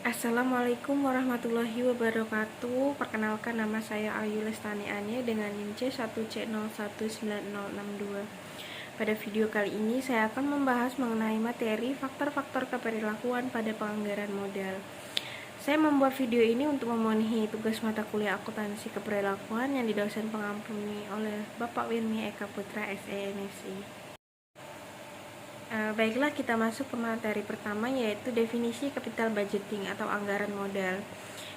Assalamualaikum warahmatullahi wabarakatuh. Perkenalkan, nama saya Ayu Lestani Ania dengan NIM C1C019062. Pada video kali ini saya akan membahas mengenai materi faktor-faktor keperilakuan pada penganggaran modal. Saya membuat video ini untuk memenuhi tugas mata kuliah akuntansi keperilakuan yang didosen pengampuni oleh Bapak Wirmi Eka Putra SEMSI. Baiklah, kita masuk ke materi pertama, yaitu definisi capital budgeting atau anggaran modal,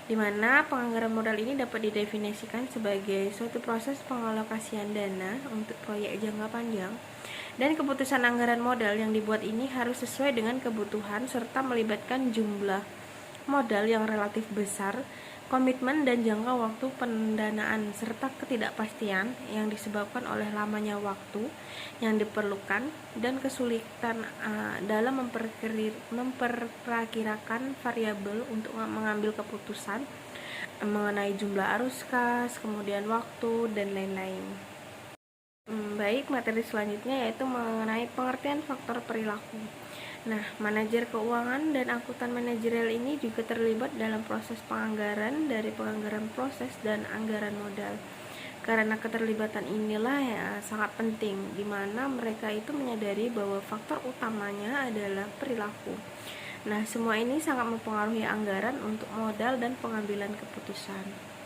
di mana penganggaran modal ini dapat didefinisikan sebagai suatu proses pengalokasian dana untuk proyek jangka panjang, dan keputusan anggaran modal yang dibuat ini harus sesuai dengan kebutuhan serta melibatkan jumlah modal yang relatif besar, komitmen dan jangka waktu pendanaan, serta ketidakpastian yang disebabkan oleh lamanya waktu yang diperlukan dan kesulitan dalam memperkirakan variabel untuk mengambil keputusan mengenai jumlah arus kas, kemudian waktu, dan lain-lain. Baik, materi selanjutnya yaitu mengenai pengertian faktor perilaku. Nah, manajer keuangan dan akuntan manajerial ini juga terlibat dalam proses penganggaran dari penganggaran proses dan anggaran modal. Karena keterlibatan inilah ya sangat penting, di mana mereka itu menyadari bahwa faktor utamanya adalah perilaku. Nah, semua ini sangat mempengaruhi anggaran untuk modal dan pengambilan keputusan.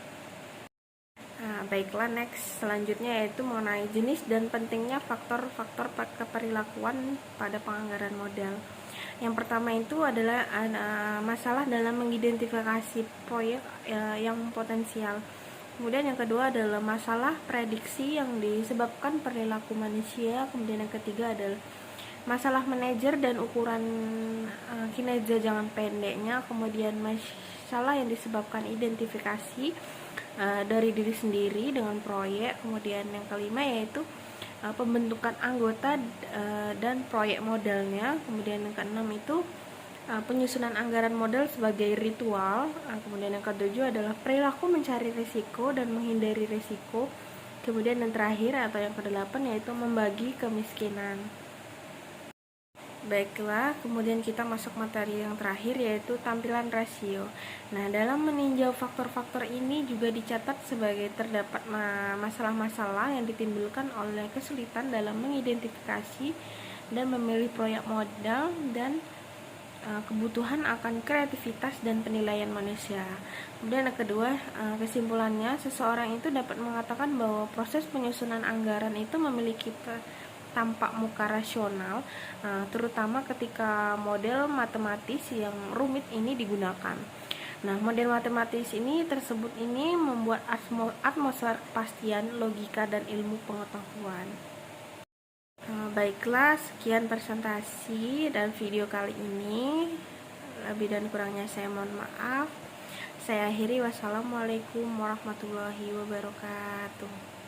Baiklah, next selanjutnya yaitu mengenai jenis dan pentingnya faktor-faktor keperilakuan pada penganggaran modal. Yang pertama itu adalah masalah dalam mengidentifikasi proyek yang potensial. Kemudian yang kedua adalah masalah prediksi yang disebabkan perilaku manusia. Kemudian yang ketiga adalah masalah manajer dan ukuran kinerja jangka pendeknya. Kemudian masalah yang disebabkan identifikasi dari diri sendiri dengan proyek. Kemudian yang kelima yaitu pembentukan anggota dan proyek modalnya. Kemudian yang keenam itu penyusunan anggaran modal sebagai ritual. Kemudian yang ketujuh adalah perilaku mencari risiko dan menghindari risiko. Kemudian yang terakhir atau yang kedelapan yaitu membagi kemiskinan. Baiklah, kemudian kita masuk materi yang terakhir yaitu tampilan rasio. Nah, dalam meninjau faktor-faktor ini juga dicatat sebagai terdapat masalah-masalah yang ditimbulkan oleh kesulitan dalam mengidentifikasi dan memilih proyek modal dan kebutuhan akan kreativitas dan penilaian manusia. Kemudian yang kedua, kesimpulannya seseorang itu dapat mengatakan bahwa proses penyusunan anggaran itu memiliki tampak muka rasional, terutama ketika model matematis yang rumit ini digunakan. Nah, model matematis ini membuat atmosfer kepastian, logika, dan ilmu pengetahuan. Baiklah, sekian presentasi dan video kali ini. Lebih dan kurangnya saya mohon maaf. Saya akhiri, wassalamualaikum warahmatullahi wabarakatuh.